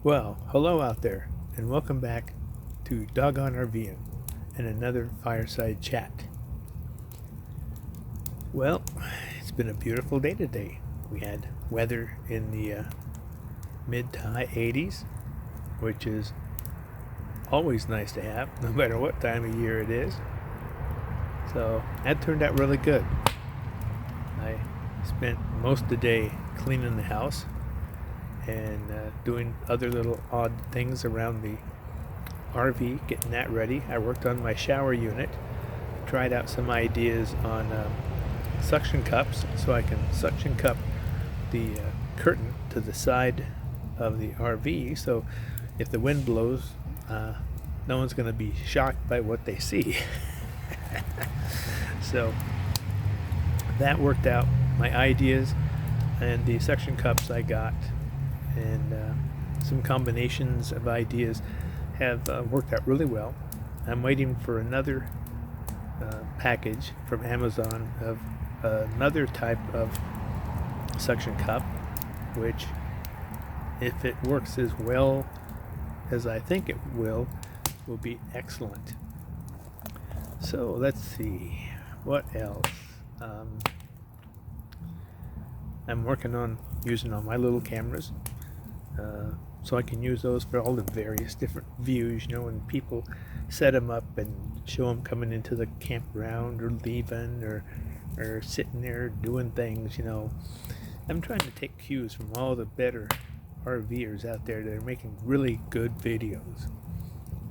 Well, hello out there, and welcome back to Doggone RV'N and another fireside chat. Well, it's been a beautiful day today. We had weather in the mid to high 80s, which is always nice to have, no matter what time of year it is. So that turned out really good. I spent most of the day cleaning the house and doing other little odd things around the RV, getting that ready. I worked on my shower unit, tried out some ideas on suction cups, so I can suction cup the curtain to the side of the RV, so if the wind blows, no one's going to be shocked by what they see. So that worked out. My ideas and the suction cups I got, and some combinations of ideas have worked out really well. I'm waiting for another package from Amazon of another type of suction cup, which, if it works as well as I think it will be excellent. So let's see, what else? I'm working on using all my little cameras, so I can use those for all the various different views, when people set them up and show them coming into the campground or leaving or sitting there doing things. I'm trying to take cues from all the better RVers out there that are making really good videos,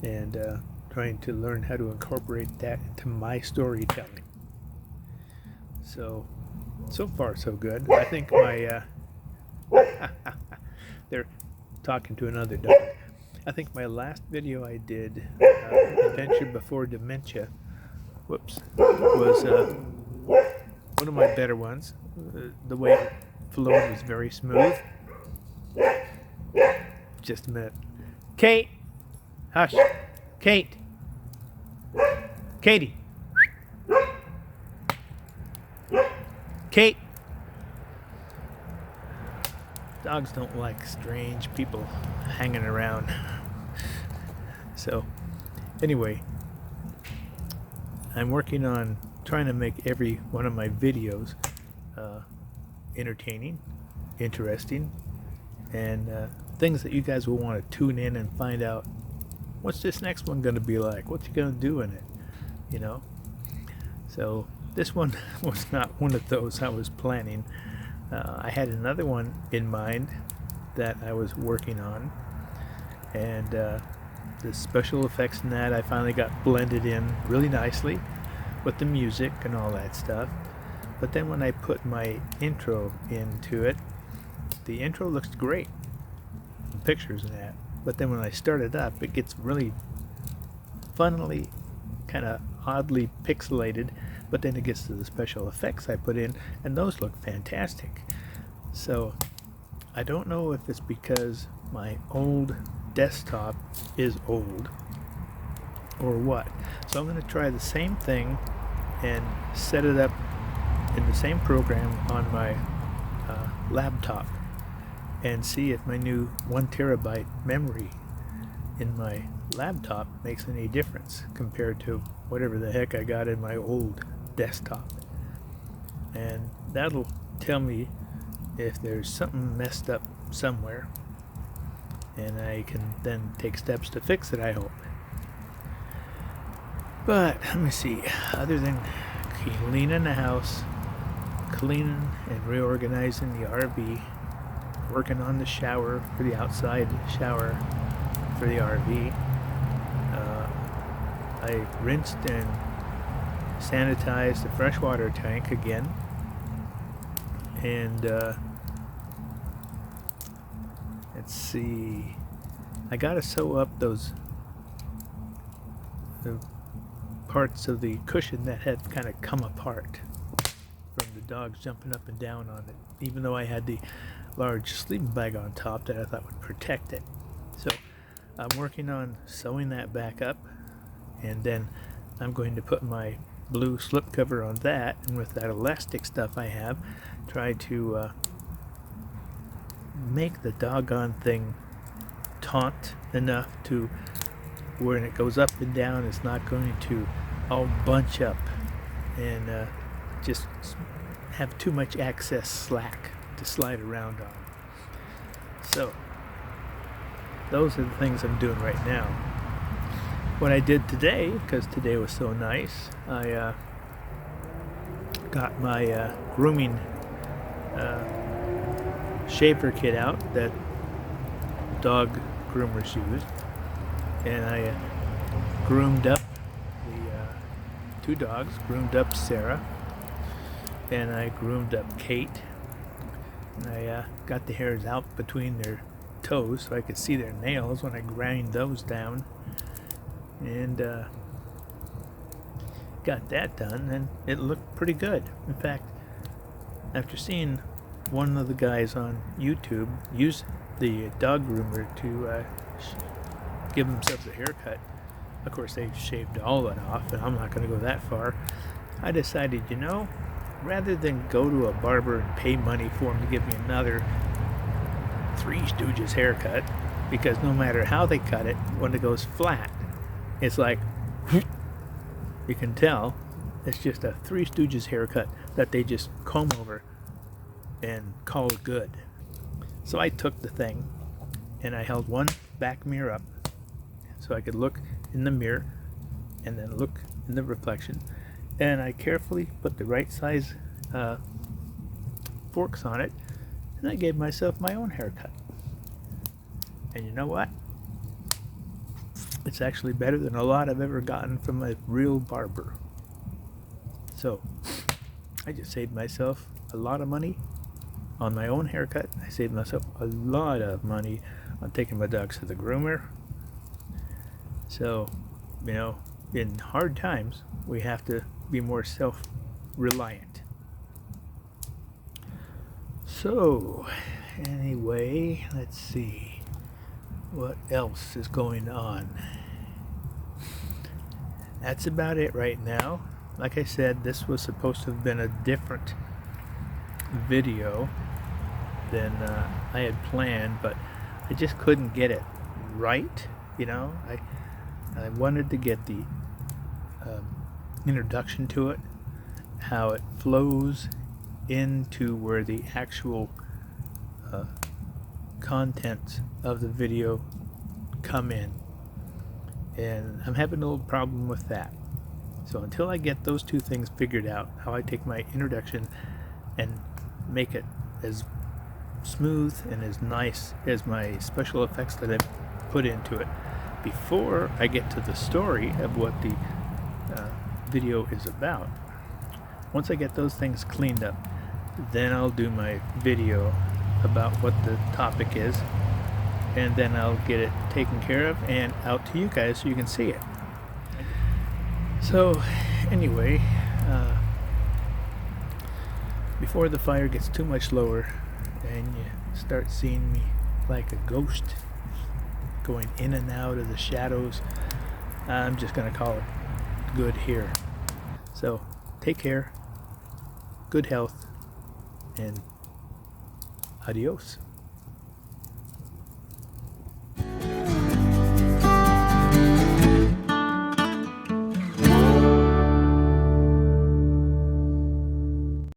and trying to learn how to incorporate that into my storytelling. So far so good. I think my they're talking to another dog. I think my last video I did, Adventure Before Dementia, was one of my better ones. The way it flowed was very smooth. Just a minute. Kate! Hush! Kate! Katie! Kate! Dogs don't like strange people hanging around. So, anyway, I'm working on trying to make every one of my videos entertaining, interesting, and things that you guys will want to tune in and find out, what's this next one going to be like? What's he going to do in it? So this one was not one of those I was planning. I had another one in mind that I was working on, and the special effects in that I finally got blended in really nicely with the music and all that stuff. But then when I put my intro into it, the intro looks great, the pictures and that. But then when I start it up, it gets really funnily, kind of oddly pixelated. But then it gets to the special effects I put in, and those look fantastic. So I don't know if it's because my old desktop is old or what. So I'm going to try the same thing and set it up in the same program on my laptop, and see if my new 1 terabyte memory in my laptop makes any difference compared to whatever the heck I got in my old desktop. And that'll tell me if there's something messed up somewhere, and I can then take steps to fix it, I hope. But let me see, other than cleaning the house, cleaning and reorganizing the RV, working on the shower for the outside shower for the RV, I rinsed and sanitized the freshwater tank again, and let's see, I gotta sew up those parts of the cushion that had kind of come apart from the dogs jumping up and down on it, even though I had the large sleeping bag on top that I thought would protect it. So I'm working on sewing that back up, and then I'm going to put my blue slipcover on that, and with that elastic stuff I have, try to make the doggone thing taut enough to where when it goes up and down, it's not going to all bunch up and just have too much excess slack to slide around on. So those are the things I'm doing right now. What I did today, because today was so nice, I got my grooming shaver kit out that dog groomers use, and I groomed up the 2 dogs, groomed up Sarah, and I groomed up Kate, and I got the hairs out between their toes so I could see their nails when I grind those down, and got that done, and it looked pretty good. In fact, after seeing one of the guys on YouTube use the dog groomer to give themselves a haircut, of course they shaved all of it off, and I'm not going to go that far. I decided, rather than go to a barber and pay money for him to give me another Three Stooges haircut, because no matter how they cut it, when it goes flat, it's like, you can tell it's just a Three Stooges haircut that they just comb over and call it good. So I took the thing and I held one back mirror up so I could look in the mirror and then look in the reflection, and I carefully put the right size forks on it, and I gave myself my own haircut. And you know what? It's actually better than a lot I've ever gotten from a real barber. So I just saved myself a lot of money on my own haircut. I saved myself a lot of money on taking my dogs to the groomer. So, in hard times, we have to be more self-reliant. So, anyway, let's see what else is going on. That's about it right now. Like I said, this was supposed to have been a different video than I had planned, but I just couldn't get it right. I wanted to get the introduction to it, how it flows into where the actual contents of the video come in, and I'm having a little problem with that. So until I get those 2 things figured out, how I take my introduction and make it as smooth and as nice as my special effects that I put into it, before I get to the story of what the video is about. Once I get those things cleaned up, then I'll do my video about what the topic is, and then I'll get it taken care of and out to you guys so you can see it. So anyway, before the fire gets too much lower and you start seeing me like a ghost going in and out of the shadows, I'm just going to call it good here. So take care, good health, and adios.